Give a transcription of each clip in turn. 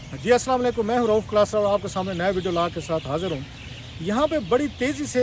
जी अस्सलाम वालेकुम, मैं हूँ रऊफ़ क्लासर और आपके सामने नया वीडियो ला के साथ हाज़िर हूँ। यहाँ पे बड़ी तेज़ी से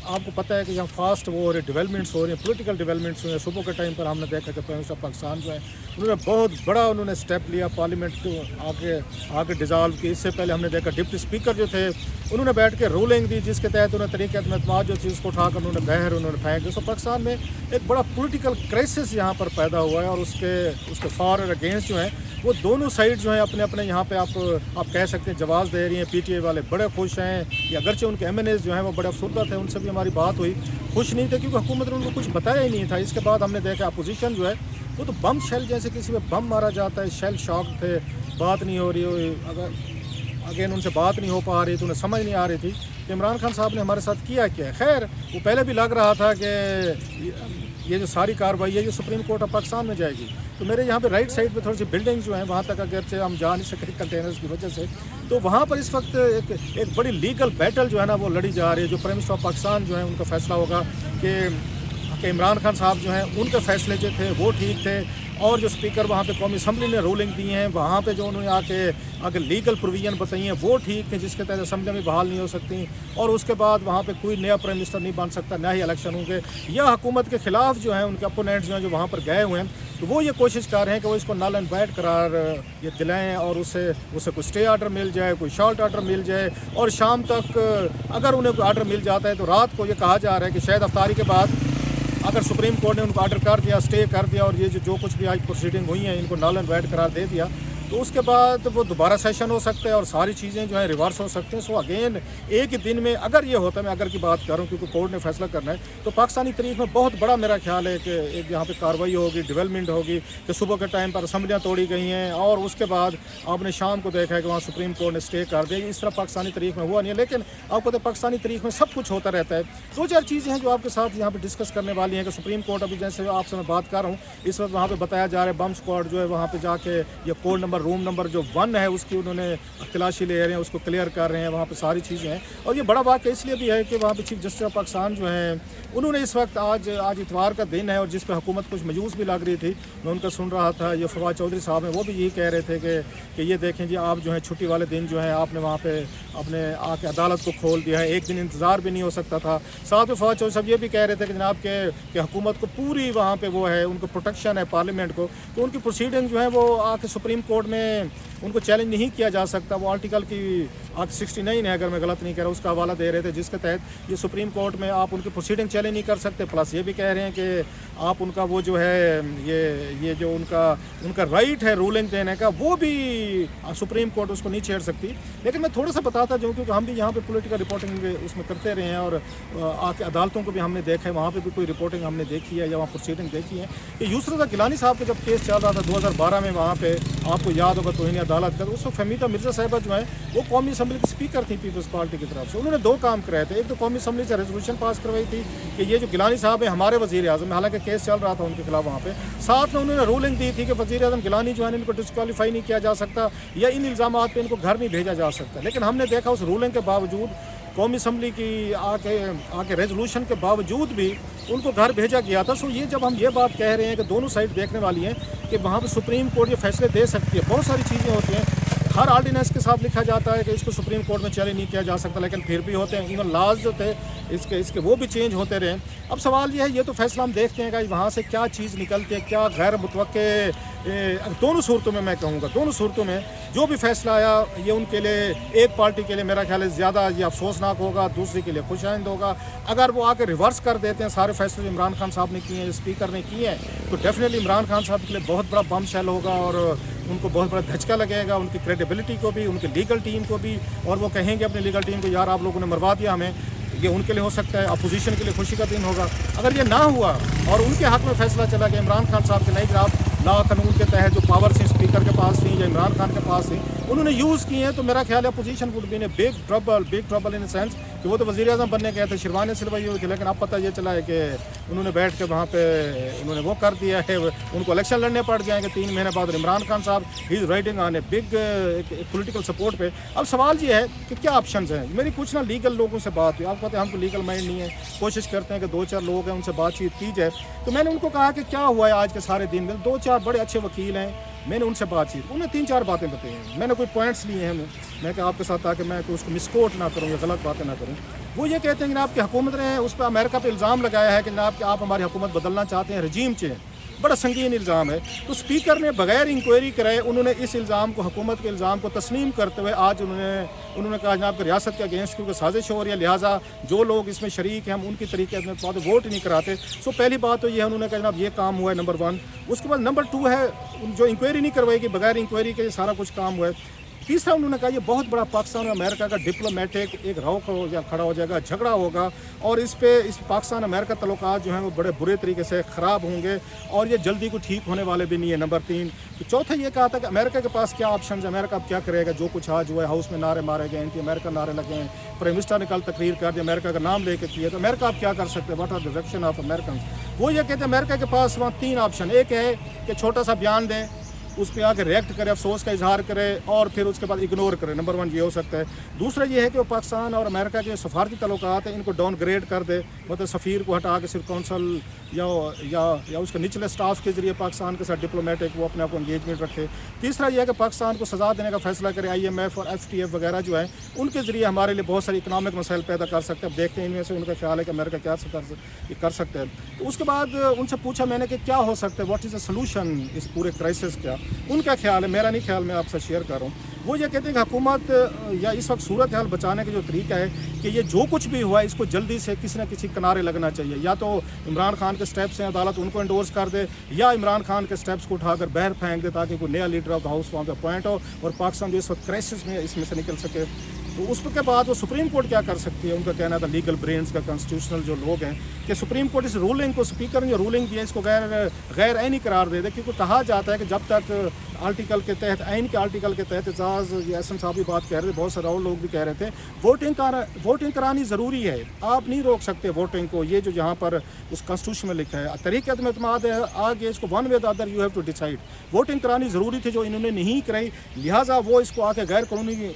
आपको पता है कि यहाँ फास्ट वो हो रहे डेवलपमेंट्स हो रही हैं, पॉलिटिकल डेवलपमेंट्स हुए हैं। सुबह के टाइम पर हमने देखा कि प्राइम मिनिस्टर पाकिस्तान जो है उन्होंने बहुत बड़ा स्टेप लिया, पार्लियामेंट को आके डिज़ाल्व की। इससे पहले हमने देखा डिप्टी स्पीकर जो थे उन्होंने बैठ के रूलिंग दी, जिसके तहत उन्होंने तरीक़े एतमाद जो थी उसको उठाकर उन्होंने फेंक दी। तो पाकिस्तान में एक बड़ा पॉलिटिकल क्राइसिस यहाँ पर पैदा हुआ है और उसके फॉर और अगेंस्ट जो हैं वो दोनों साइड जो हैं अपने अपने यहाँ पे आप कह सकते हैं जवाब दे रही हैं। पीटीआई वाले बड़े खुश हैं, या अगरचे उनके एमएनएस जो हैं वो बड़े अफसरदा थे, उनसे भी हमारी बात हुई, खुश नहीं थे क्योंकि हुकूमत ने उनको कुछ बताया ही नहीं था। इसके बाद हमने देखा अपोजिशन जो है वो तो बम शेल, जैसे किसी में बम मारा जाता है, शेल शॉक थे, बात नहीं हो रही, अगेन उनसे बात नहीं हो पा रही, तो उन्हें समझ नहीं आ रही थी कि इमरान खान साहब ने हमारे साथ किया क्या है। खैर वो पहले भी लग रहा था कि ये जो सारी कार्रवाई है ये सुप्रीम कोर्ट ऑफ पाकिस्तान में जाएगी। तो मेरे यहाँ पे राइट साइड पे थोड़ी सी बिल्डिंग जो है वहाँ तक अगरचे हम जा नहीं सके कंटेनर्स की वजह से, तो वहाँ पर इस वक्त एक बड़ी लीगल बैटल जो है ना वो लड़ी जा रही है। जो प्राइम मिनिस्टर ऑफ पाकिस्तान जो है उनका फैसला होगा कि इमरान खान साहब जो हैं उनके फैसले जो थे वो ठीक थे, और जो स्पीकर वहाँ पे कौमी असम्बली ने रूलिंग दी हैं वहाँ पे जो उन्होंने आके लीगल प्रोविजन बताई हैं वो ठीक थे, जिसके तहत असम्बली में बहाल नहीं हो सकती, और उसके बाद वहाँ पे कोई नया प्राइम मिनिस्टर नहीं बन सकता, ना ही इलेक्शन होंगे। या हुकूमत के ख़िलाफ़ जो हैं उनके अपोनेंट्स जो हैं जो वहाँ पर गए हुए हैं, तो वो ये कोशिश कर रहे हैं कि वो इसको नल एंड वाइड करार ये दिलाएँ और उससे कोई स्टे आर्डर मिल जाए, कोई शॉर्ट आर्डर मिल जाए, और शाम तक अगर उन्हें कोई आर्डर मिल जाता है तो रात को ये कहा जा रहा है कि शायद अफ्तारी के बाद अगर सुप्रीम कोर्ट ने उनको आर्डर कर दिया, स्टे कर दिया, और ये जो कुछ भी आज प्रोसीडिंग हुई हैं इनको नल एंड वाइड करार दे दिया, तो उसके बाद वो दोबारा सेशन हो सकता है और सारी चीज़ें जो है रिवर्स हो सकते हैं। सो अगेन एक ही दिन में अगर ये होता है, मैं अगर की बात कर रहा हूँ क्योंकि कोर्ट ने फैसला करना है, तो पाकिस्तानी तारीख में बहुत बड़ा मेरा ख्याल है कि एक यहाँ पे कार्रवाई होगी, डेवलपमेंट होगी, कि सुबह के टाइम पर असम्बलियाँ तोड़ी गई हैं और उसके बाद आपने शाम को देखा है कि वहाँ सुप्रीम कोर्ट ने स्टे कर दिया। इस तरह पाकिस्तानी तारीख में हुआ नहीं है, लेकिन आपको तो पाकिस्तानी तारीख में सब कुछ होता रहता है। दो चार चीज़ें हैं जो आपके साथ यहाँ पर डिस्कस करने वाली हैं कि सुप्रीम कोर्ट अभी जैसे आपसे मैं बात कर रहा हूँ इस वक्त वहाँ पर बताया जा रहा है बम स्क्वाड जो है वहाँ पर जाके ये कोड नंबर रूम नंबर जो 1 है उसकी उन्होंने तलाशी ले रहे हैं, उसको क्लियर कर रहे हैं, वहाँ पे सारी चीज़ें हैं। और ये बड़ा वाक़या इसलिए भी है कि वहाँ पे चीफ जस्टिस ऑफ पाकिस्तान जो हैं उन्होंने इस वक्त आज इतवार का दिन है और जिस पे हुकूमत कुछ मायूस भी लग रही थी, मैं उनका सुन रहा था, ये फवाद चौधरी साहब हैं, वो भी यही कह रहे थे कि ये देखें जी आप जो है छुट्टी वाले दिन जो है आपने वहाँ पे अपने आके अदालत को खोल दिया है, एक दिन इंतज़ार भी नहीं हो सकता था। साथ में फवाद चौधरी साहब ये भी कह रहे थे कि जनाब के हुकूमत को पूरी वहाँ पर वो है, उनको प्रोटेक्शन है पार्लियामेंट को, तो उनकी प्रोसीडिंग जो है वो आके सुप्रीम कोर्ट में उनको चैलेंज नहीं किया जा सकता। वो आर्टिकल की 69 है अगर मैं गलत नहीं कह रहा, उसका हवाला दे रहे थे, जिसके तहत ये सुप्रीम कोर्ट में आप उनकी प्रोसीडिंग चैलेंज नहीं कर सकते। प्लस ये भी कह रहे हैं कि आप उनका वो जो है ये जो उनका राइट है रूलिंग देने का वो भी सुप्रीम कोर्ट उसको नहीं छेड़ सकती। लेकिन मैं थोड़ा सा बताता जाऊँ क्योंकि हम भी यहाँ पे पॉलिटिकल रिपोर्टिंग उसमें करते रहे हैं और आके अदालतों को भी हमने देखा है, वहाँ पे भी कोई रिपोर्टिंग हमने देखी है या वहाँ प्रोसीडिंग देखी है कि यूसुफ गिलानी साहब का जब केस चल रहा था 2012 में, वहाँ पे आपको याद होगा तौहीन अदालत का, उस वक्त फहमीदा मिर्ज़ा साहिबा जो है वो कौमी असम्बली की स्पीकर थी पीपल्स पार्टी की तरफ से। उन्होंने 2 काम कराए थे, एक तो कौमी असम्बली से रेजोल्यूशन पास करवाई थी कि ये जो गिलानी साहब है हमारे वज़ीर आज़म, हालांकि केस चल रहा था उनके खिलाफ वहाँ पे, साथ में उन्होंने रूलिंग दी थी कि वज़ीर आज़म गिलानी जो है इनको डिस्क्वालीफाई नहीं किया जा सकता या इन इल्ज़ामात पे इनको घर नहीं भेजा जा सकता। लेकिन हमने देखा उस रूलिंग के बावजूद कौमी असम्बली की आके रेजोल्यूशन के बावजूद भी उनको घर भेजा गया था। सो ये जब हम ये बात कह रहे हैं कि दोनों साइड देखने वाली हैं कि वहाँ पर सुप्रीम कोर्ट ये फैसले दे सकती है, बहुत सारी चीज़ें होती हैं, हर आर्डिनेंस के साथ लिखा जाता है कि इसको सुप्रीम कोर्ट में चैलेंज नहीं किया जा सकता, लेकिन फिर भी होते हैं। इवन लॉज जो थे इसके वो भी चेंज होते रहे। अब सवाल ये है, ये तो फैसला हम देखते हैं कि वहाँ से क्या चीज़ निकलती है, क्या गैर मुतवक्के, दोनों सूरतों में मैं कहूँगा, दोनों सूरतों में जो भी फैसला आया ये उनके लिए, एक पार्टी के लिए मेरा ख्याल है ज़्यादा ये अफसोसनाक होगा, दूसरी के लिए खुशाइंद होगा। अगर वो आके रिवर्स कर देते हैं सारे फैसले जो इमरान खान साहब ने किए हैं, स्पीकर ने किए हैं, तो डेफिनेटली इमरान खान साहब के लिए बहुत बड़ा बम शेल होगा और उनको बहुत बड़ा धचका लगेगा, उनकी क्रेडिबिलिटी को भी, उनकी लीगल टीम को भी, और वो कहेंगे अपनी लीगल टीम को यार आप लोगों ने मरवा दिया हमें। ये उनके लिए हो सकता है, अपोजिशन के लिए खुशी का दिन होगा। अगर ये ना हुआ और उनके हक में फैसला चला गया, इमरान खान साहब के नई गिराफ ला कानून के तहत जो पावर थी स्पीकर के पास थी या इमरान खान के पास थी उन्होंने यूज़ किए हैं, तो मेरा ख्याल है opposition would be in big trouble in sense कि वो तो वज़ीर आज़म बनने गए थे, शिरवानी सिलवाई हुई थी, लेकिन अब पता ये चला है कि उन्होंने बैठ के वहाँ पे उन्होंने वो कर दिया है, उनको इलेक्शन लड़ने पड़ गए हैं कि 3 महीने बाद इमरान खान साहब he is riding on a big political support पे। अब सवाल ये है कि क्या ऑप्शंस हैं। मेरी कुछ ना लीगल लोगों से बात हुई, आपको पता है हमको लीगल माइंड नहीं है, कोशिश करते हैं कि 2-4 लोग हैं उनसे बातचीत की जाए। तो मैंने उनको कहा कि क्या हुआ है आज के सारे दिन में, 2-4 बड़े अच्छे वकील हैं میں نے ان سے بات چیت، انہیں 3-4 باتیں بتائی ہیں، میں نے کوئی پوائنٹس لیے ہیں میں کہ آپ کے ساتھ تاکہ میں اس کو مس کوٹ نہ کروں یا غلط باتیں نہ کروں۔ وہ یہ کہتے ہیں کہ جناب کی حکومت نے اس پہ امریکہ پہ الزام لگایا ہے کہ جناب کہ آپ ہماری حکومت بدلنا چاہتے ہیں، رجیم چینج، بڑا سنگین الزام ہے۔ تو اسپیکر نے بغیر انکوائری کرائے انہوں نے اس الزام کو، حکومت کے الزام کو تسلیم کرتے ہوئے آج انہوں نے کہا جناب کہ ریاست کے اگینسٹ کیونکہ سازش ہو رہی ہے، لہٰذا جو لوگ اس میں شریک ہیں ہم ان کی طریقے سے ووٹ نہیں کراتے۔ سو پہلی بات تو یہ ہے، انہوں نے کہا جناب یہ کام ہوا ہے نمبر 1۔ اس کے بعد نمبر 2 ہے جو انکوائری نہیں کروائی گی، بغیر انکوائری کے سارا کچھ کام ہوا ہے۔ تیسرا انہوں نے کہا یہ بہت بڑا پاکستان اور امریکہ کا ڈپلومیٹک ایک رو کھڑا ہو جائے گا، جھگڑا ہوگا، اور اس پاکستان امریکہ تعلقات جو ہیں وہ بڑے برے طریقے سے خراب ہوں گے، اور یہ جلدی کو ٹھیک ہونے والے بھی نہیں ہے نمبر 3۔ تو چوتھا یہ کہا تھا کہ امریکہ کے پاس کیا آپشنز ہیں، امریکہ اب کیا کرے گا، جو کچھ آج ہوا ہے، ہاؤس میں نعرے مارے گئے، اینٹی امریکہ نعرے لگے ہیں، پرائم منسٹر نے کل تقریر کر دی، امریکہ کا نام لے کے کیا، تو امریکہ اب کیا کر سکتے ہیں، what are the direction of Americans. وہ یہ کہتے ہیں امریکہ کے پاس وہاں 3 آپشن، ایک ہے کہ چھوٹا سا بیان دیں، اس پہ آ کے ریئیکٹ کرے، افسوس کا اظہار کرے، اور پھر اس کے بعد اگنور کرے، نمبر 1 یہ ہو سکتا ہے۔ دوسرا یہ ہے کہ وہ پاکستان اور امریکہ کے سفارتی تعلقات ہیں ان کو ڈاؤن گریڈ کر دے، مطلب سفیر کو ہٹا کے صرف کونسل یا اس کے نچلے سٹاف کے ذریعے پاکستان کے ساتھ ڈپلومیٹک وہ اپنے آپ کو انگیجمنٹ رکھے۔ تیسرا یہ ہے کہ پاکستان کو سزا دینے کا فیصلہ کرے، IMF اور FTF وغیرہ جو ہیں ان کے ذریعے ہمارے لیے بہت ساری اکنامک مسائل پیدا کر سکتے ہیں۔ اب دیکھتے ہیں ان میں سے ان کا خیال ہے کہ امریکہ کیا کر سکتے ہیں۔ تو اس کے بعد ان سے پوچھا میں نے کہ کیا ہو سکتا ہے، واٹ از اے سولوشن اس پورے کرائسس کا، ان کا خیال ہے، میرا نہیں خیال، میں آپ سے شیئر کر رہا ہوں۔ وہ یہ کہتے ہیں کہ حکومت یا اس وقت صورتحال بچانے کا جو طریقہ ہے کہ یہ جو کچھ بھی ہوا ہے اس کو جلدی سے کسی نہ کسی کنارے لگنا چاہیے، یا تو عمران خان کے سٹیپس ہیں عدالت ان کو انڈورس کر دے، یا عمران خان کے سٹیپس کو اٹھا کر باہر پھینک دے تاکہ کوئی نیا لیڈر آف دا ہاؤس وہاں پہ اپوائنٹ ہو اور پاکستان جو اس وقت کرائسس میں اس میں سے نکل سکے۔ تو اس کے بعد وہ سپریم کورٹ کیا کر سکتی ہے، ان کا کہنا تھا لیگل برینز کا، کانسٹیٹیوشنل جو لوگ ہیں، کہ سپریم کورٹ اس رولنگ کو، اسپیکر نے جو رولنگ دی ہے اس کو غیر عینی قرار دے دے، کیونکہ کہا جاتا ہے کہ جب تک آرٹیکل کے تحت، عین کے آرٹیکل کے تحت، اعزاز یا احسن صاحب بھی بات کہہ رہے تھے، بہت سارے اور لوگ بھی کہہ رہے تھے، ووٹنگ کرانی ضروری ہے، آپ نہیں روک سکتے ووٹنگ کو، یہ جو یہاں پر اس کانسٹیٹیوشن میں لکھا ہے، طریقہ عدم اعتماد ہے، آگے اس کو one way the other you have to decide. Voting کرانی ضروری تھی جو انہوں نے نہیں کرائی، لہٰذا وہ اس کو آ کے غیر قانونی،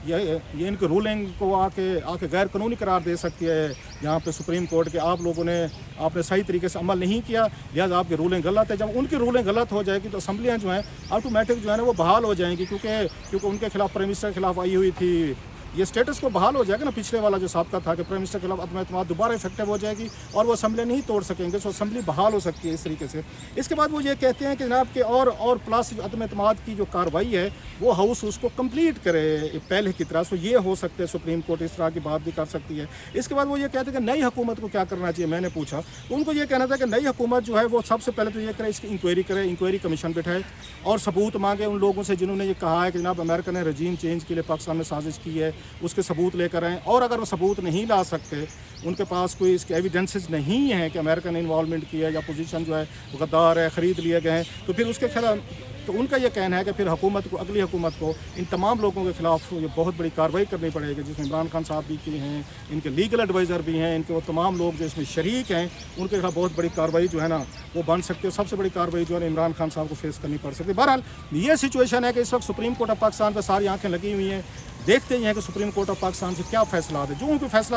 یہ ان کی رولنگ کو آ کے غیر قانونی قرار دے سکتی ہے یہاں پہ سپریم کورٹ کے، آپ نے صحیح طریقے سے عمل نہیں کیا، لہٰذا آپ کی رولنگ غلط ہے۔ جب ان کی رولنگ غلط ہو جائے گی تو اسمبلیاں جو ہیں آٹومیٹک جو ہے نا وہ بحال ہو جائیں گی، کیونکہ ان کے خلاف پرائم منسٹر کے خلاف آئی ہوئی تھی، یہ اسٹیٹس کو بحال ہو جائے گا نا، پچھلے والا جو سابقہ تھا کہ پرائم منسٹر کے خلاف عدم اعتماد دوبارہ افیکٹو ہو جائے گی اور وہ اسمبلی نہیں توڑ سکیں گے، سو اسمبلی بحال ہو سکتی ہے اس طریقے سے۔ اس کے بعد وہ یہ کہتے ہیں کہ جناب کہ اور پلس عدم اعتماد کی جو کارروائی ہے وہ ہاؤس اس کو کمپلیٹ کرے پہلے کی طرح، سو یہ ہو سکتے ہیں، سپریم کورٹ اس طرح کی بات بھی کر سکتی ہے۔ اس کے بعد وہ یہ کہتے ہیں کہ نئی حکومت کو کیا کرنا چاہیے، میں نے پوچھا تو ان کو یہ کہنا تھا کہ نئی حکومت جو ہے وہ سب سے پہلے تو یہ کرے، اس کی انکوائری کرے، انکوائری کمیشن بٹھائے اور ثبوت مانگے ان لوگوں سے جنہوں نے یہ کہا ہے کہ جناب امریکہ نے رجیم چینج کے لیے پاکستان میں سازش کی ہے، اس کے ثبوت لے کر آئیں، اور اگر وہ ثبوت نہیں لا سکتے، ان کے پاس کوئی اس کے ایویڈنسز نہیں ہیں کہ امریکہ نے انوالومنٹ کی ہے یا پوزیشن جو ہے غدار ہے، خرید لیے گئے ہیں، تو پھر اس کے خلاف، تو ان کا یہ کہنا ہے کہ پھر حکومت کو، اگلی حکومت کو ان تمام لوگوں کے خلاف یہ بہت بڑی کارروائی کرنی پڑے گی، جس میں عمران خان صاحب بھی کی ہیں، ان کے لیگل ایڈوائزر بھی ہیں، ان کے وہ تمام لوگ جو اس میں شریک ہیں، ان کے خلاف بہت بڑی کارروائی جو ہے نا وہ بن سکتی ہے۔ سب سے بڑی کارروائی جو ہے عمران خان صاحب کو فیس کرنی پڑ سکتی ہے۔ بہرحال یہ سچویشن ہے کہ اس وقت سپریم کورٹ آف پاکستان پہ ساری آنکھیں لگی ہوئی ہیں، دیکھتے ہی ہیں کہ سپریم کورٹ آف پاکستان سے کیا فیصلہ آتا ہے، جو ان کو فیصلہ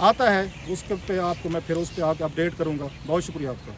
آتا ہے اس کے پہ آپ کو میں پھر اس پہ آ کے اپڈیٹ کروں گا۔ بہت شکریہ آپ کا۔